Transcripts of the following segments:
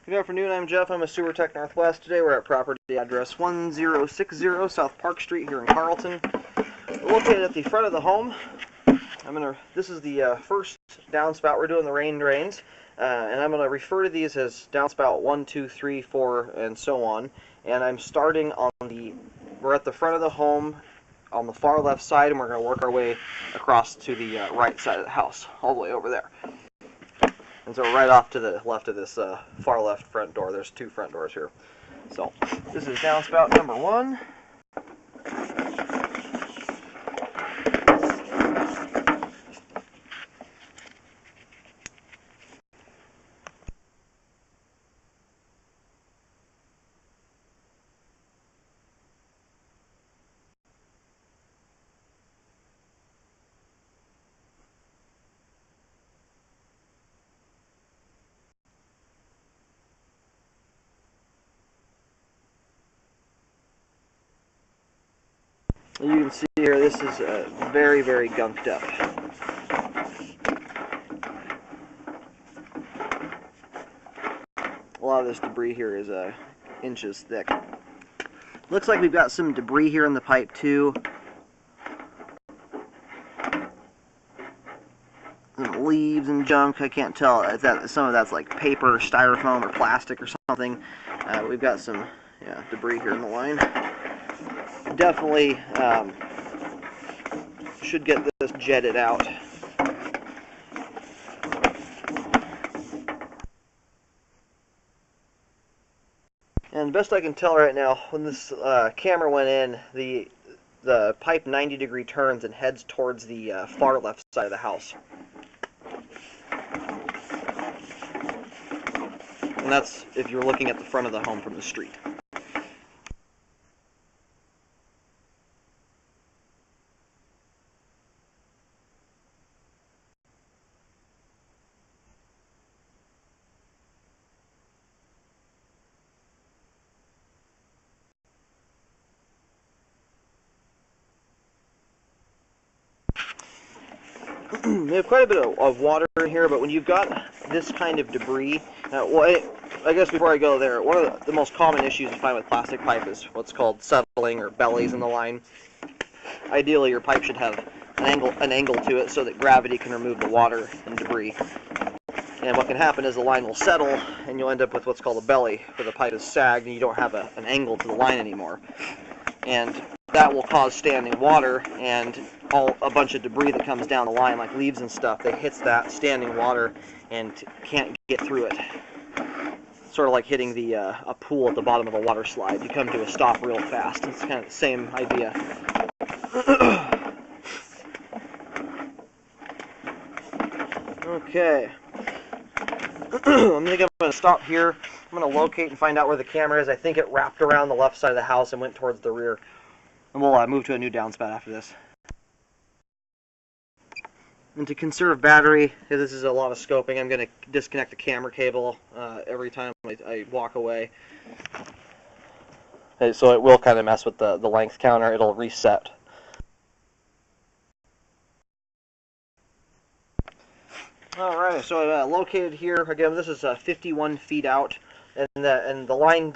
Good afternoon, I'm Jeff. I'm a Sewer Tech Northwest. Today we're at property address 1060 South Park Street here in Carlton. We're located at the front of the home. This is the first downspout. We're doing the rain drains, and I'm going to refer to these as downspout 1, 2, 3, 4, and so on. And I'm starting we're at the front of the home on the far left side, and we're going to work our way across to the right side of the house, all the way over there. And so right off to the left of this far left front door, there's two front doors here. So this is downspout number 1. You can see here, this is very, very gunked up. A lot of this debris here is inches thick. Looks like we've got some debris here in the pipe too. Some leaves and junk. I can't tell if some of that's like paper, styrofoam, or plastic or something. We've got some debris here in the line. Definitely should get this jetted out. And best I can tell right now, when this camera went in, the pipe 90-degree turns and heads towards the far left side of the house. And that's if you're looking at the front of the home from the street. We have quite a bit of water in here, but when you've got this kind of debris, I guess before I go there, one of the most common issues you find with plastic pipe is what's called settling or bellies in the line. Ideally, your pipe should have an angle to it so that gravity can remove the water and debris. And what can happen is the line will settle, and you'll end up with what's called a belly, where the pipe is sagged and you don't have an angle to the line anymore. And that will cause standing water, and a bunch of debris that comes down the line, like leaves and stuff, that hits that standing water and can't get through it. Sort of like hitting a pool at the bottom of a water slide. You come to a stop real fast. It's kind of the same idea. Okay. I think I'm going to stop here. I'm going to locate and find out where the camera is. I think it wrapped around the left side of the house and went towards the rear. And we'll move to a new downspout after this. And to conserve battery, this is a lot of scoping, I'm going to disconnect the camera cable every time I walk away. So it will kind of mess with the length counter. It'll reset. Alright, so located here, again, this is 51 feet out, and the line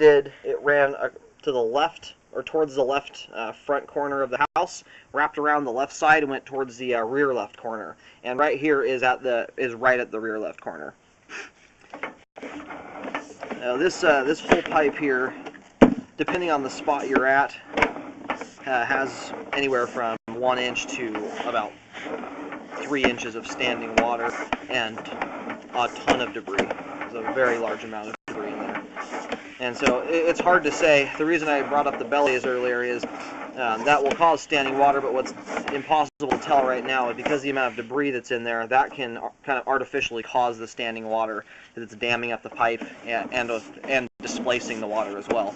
ran to the left, or towards the left front corner of the house, wrapped around the left side and went towards the rear left corner. And right here is right at the rear left corner. Now this whole pipe here, depending on the spot you're at, has anywhere from 1 inch to about 3 inches of standing water and a ton of debris. There's a very large amount of debris in there. And so it's hard to say. The reason I brought up the bellies earlier is that will cause standing water, but what's impossible to tell right now is because of the amount of debris that's in there, that can kind of artificially cause the standing water, because it's damming up the pipe and displacing the water as well.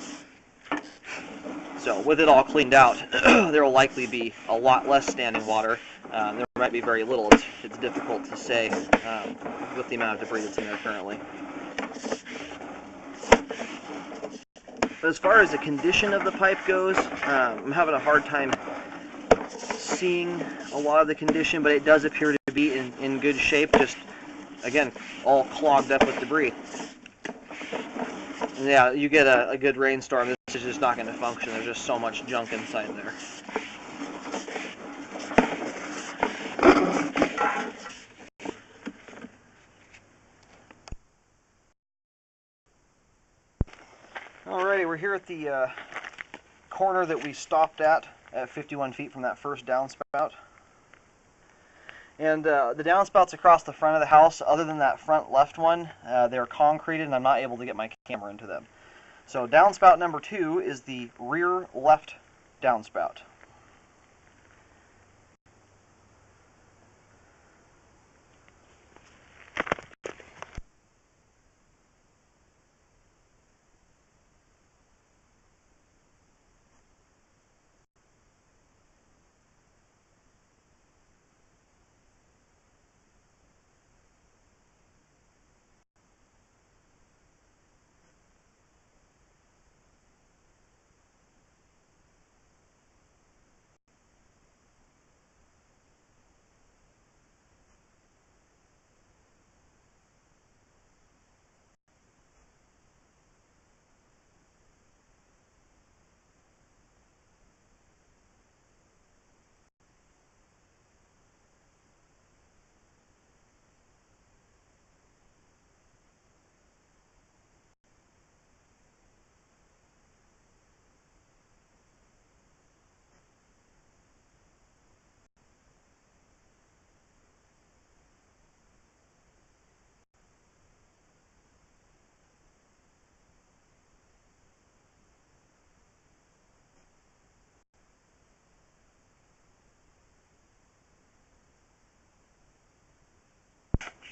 So with it all cleaned out, there will likely be a lot less standing water. There might be very little. It's difficult to say with the amount of debris that's in there currently. But as far as the condition of the pipe goes, I'm having a hard time seeing a lot of the condition, but it does appear to be in good shape, just, again, all clogged up with debris. Yeah, you get a good rainstorm, this is just not going to function. There's just so much junk inside there. Alrighty, we're here at the corner that we stopped at 51 feet from that first downspout. And the downspouts across the front of the house, other than that front left one, they're concreted and I'm not able to get my camera into them. So downspout number 2 is the rear left downspout.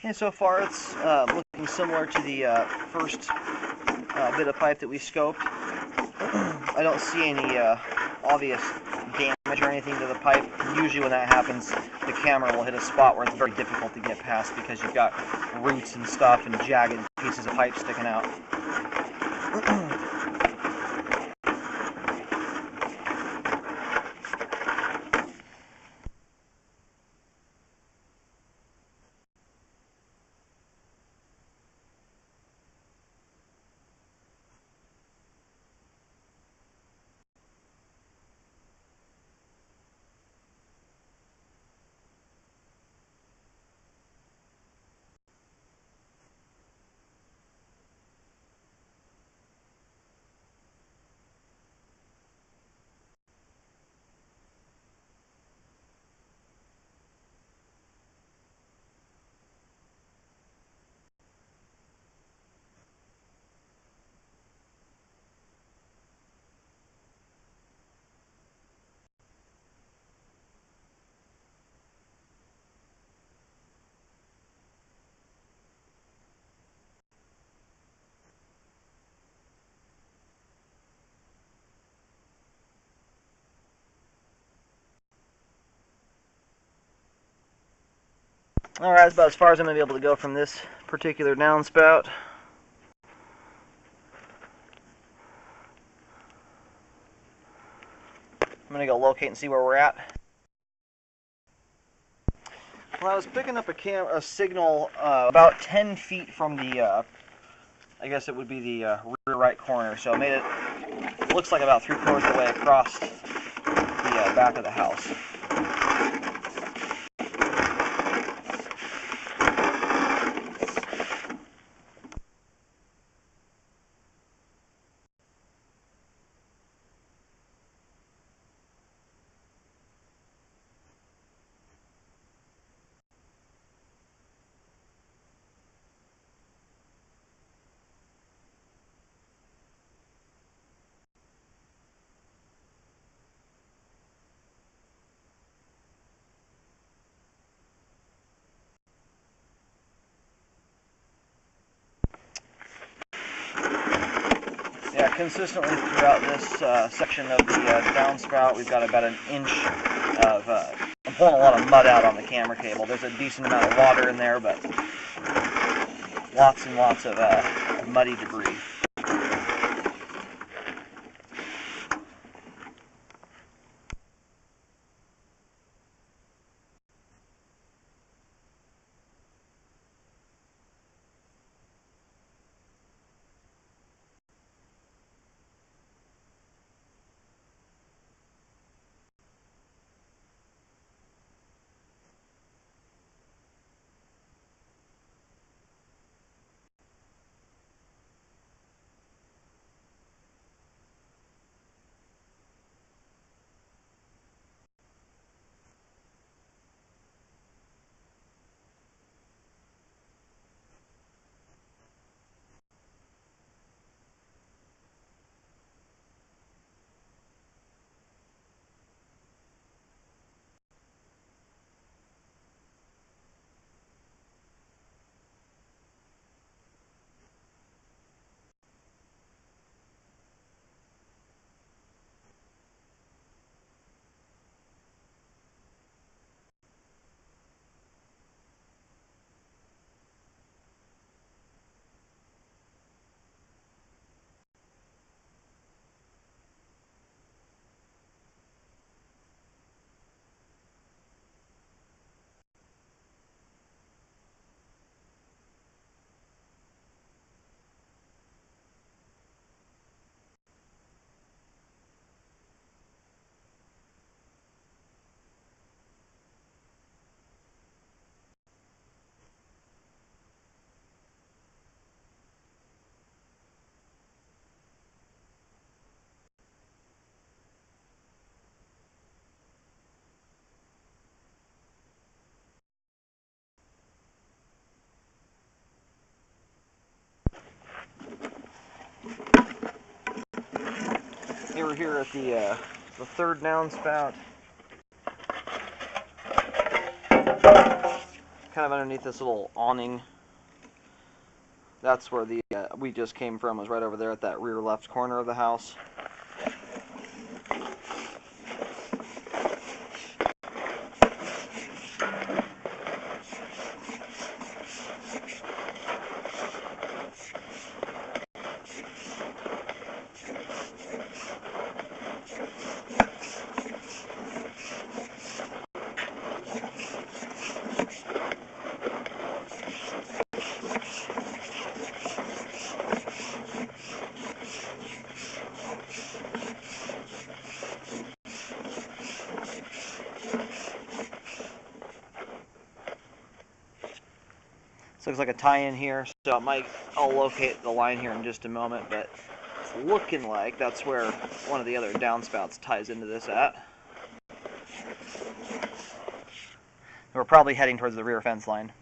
And so far it's looking similar to the first bit of pipe that we scoped. I don't see any obvious damage or anything to the pipe. Usually when that happens, the camera will hit a spot where it's very difficult to get past because you've got roots and stuff and jagged pieces of pipe sticking out. Alright, that's about as far as I'm going to be able to go from this particular downspout. I'm going to go locate and see where we're at. Well, I was picking up a signal about 10 feet from the, I guess it would be the rear right corner, so I made it, looks like about 3/4 of the way across the back of the house. Yeah, consistently throughout this section of the downspout, we've got about an inch of, I'm pulling a lot of mud out on the camera cable. There's a decent amount of water in there, but lots and lots of muddy debris. over here at the third downspout. Kind of underneath this little awning. That's where the we just came from, was right over there at that rear left corner of the house. This looks like a tie-in here, so I'll locate the line here in just a moment, but it's looking like that's where one of the other downspouts ties into this at. We're probably heading towards the rear fence line.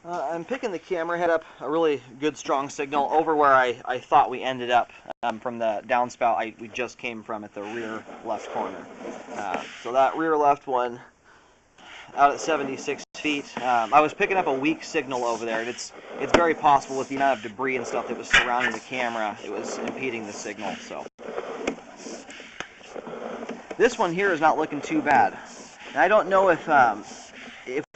I'm picking the camera head up a really good strong signal over where I thought we ended up from the downspout we just came from at the rear left corner. So that rear left one out at 76 feet. I was picking up a weak signal over there, and it's very possible with the amount of debris and stuff that was surrounding the camera, it was impeding the signal. So this one here is not looking too bad. And I don't know if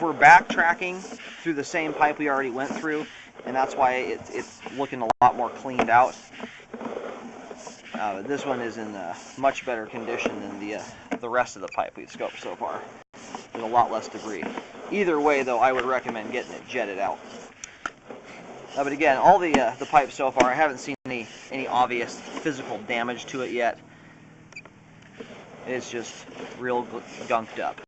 we're backtracking through the same pipe we already went through, and that's why it's looking a lot more cleaned out. This one is in much better condition than the rest of the pipe we've scoped so far. There's a lot less debris. Either way, though, I would recommend getting it jetted out. But again, all the pipes so far, I haven't seen any obvious physical damage to it yet. It's just real gunked up.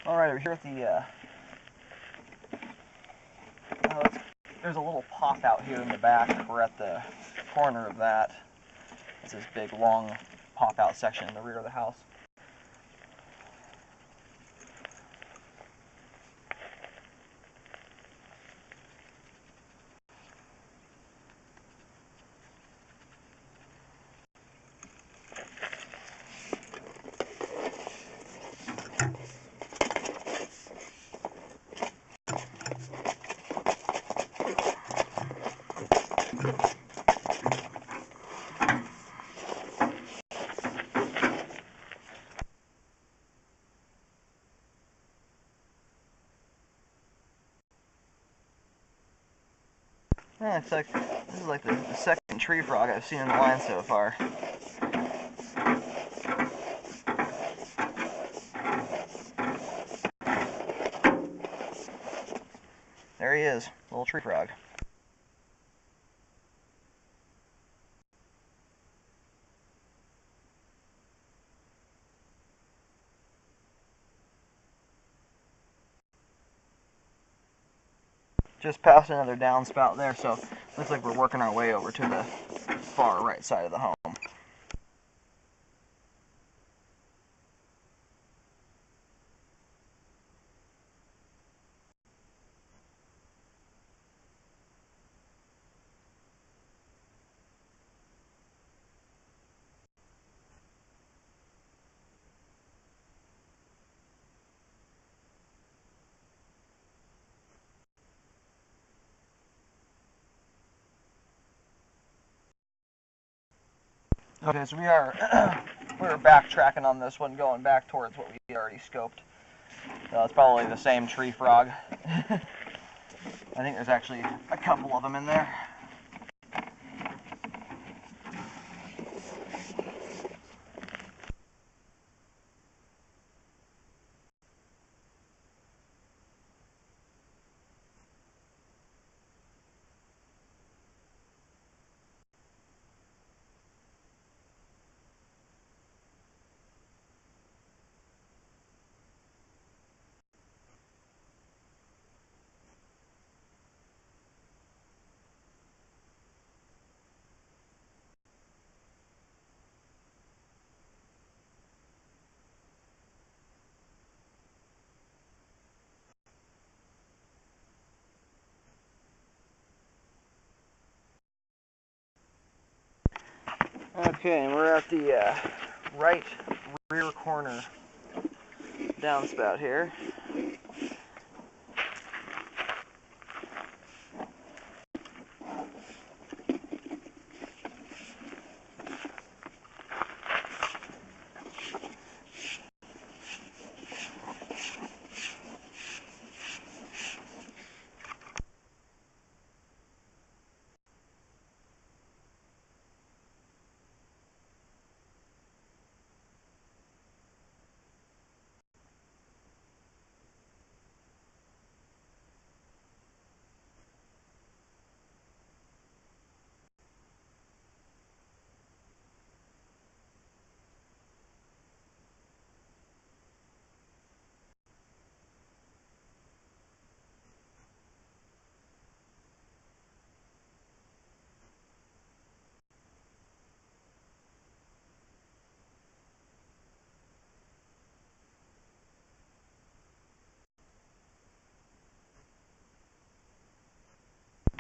Alright, over here at there's a little pop out here in the back. We're at the corner of that. It's this big, long pop out section in the rear of the house. Yeah, it's like, this is like the second tree frog I've seen in the line so far. There he is, little tree frog. Just past another downspout there, so looks like we're working our way over to the far right side of the home. Okay, so we are we were backtracking on this one, going back towards what we had already scoped. So it's probably the same tree frog. I think there's actually a couple of them in there. Okay, and we're at the right rear corner downspout here.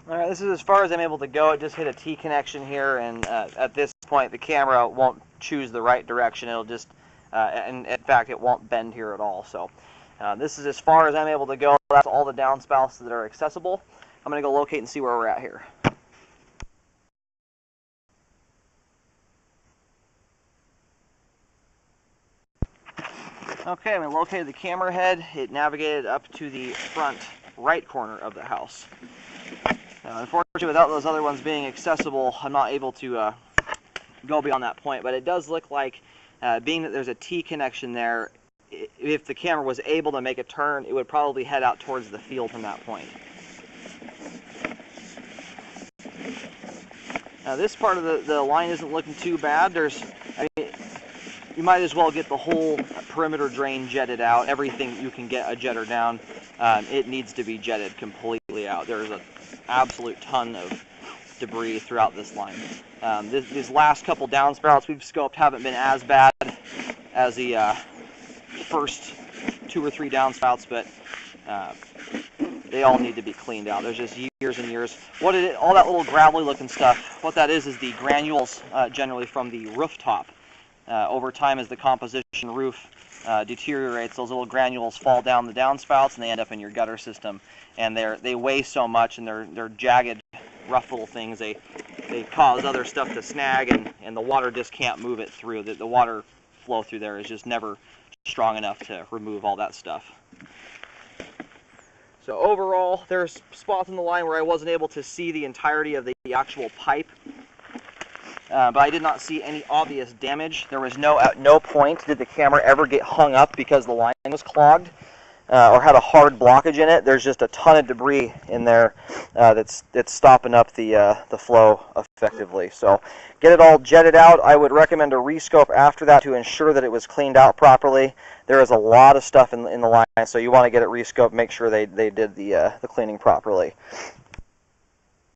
Alright, this is as far as I'm able to go. It just hit a T connection here, and at this point the camera won't choose the right direction. It'll just, and in fact, it won't bend here at all. So this is as far as I'm able to go. That's all the downspouts that are accessible. I'm going to go locate and see where we're at here. Okay, we located the camera head. It navigated up to the front right corner of the house. Unfortunately, without those other ones being accessible, I'm not able to go beyond that point. But it does look like, being that there's a T connection there, if the camera was able to make a turn, it would probably head out towards the field from that point. Now, this part of the line isn't looking too bad. You might as well get the whole perimeter drain jetted out. Everything you can get a jetter down, it needs to be jetted completely out. There's an absolute ton of debris throughout this line. These last couple downspouts we've scoped haven't been as bad as the first 2 or 3 downspouts, but they all need to be cleaned out. There's just years and years. All that little gravelly looking stuff, what that is the granules generally from the rooftop. Over time, as the composition roof deteriorates, those little granules fall down the downspouts and they end up in your gutter system. And they weigh so much, and they're jagged, rough little things. They cause other stuff to snag, and the water just can't move it through. The water flow through there is just never strong enough to remove all that stuff. So overall, there's spots in the line where I wasn't able to see the entirety of the actual pipe. But I did not see any obvious damage. There was at no point did the camera ever get hung up because the line was clogged or had a hard blockage in it. There's just a ton of debris in there that's stopping up the flow effectively. So get it all jetted out. I would recommend a rescope after that to ensure that it was cleaned out properly. There is a lot of stuff in the line, so you want to get it rescoped, make sure they did the cleaning properly.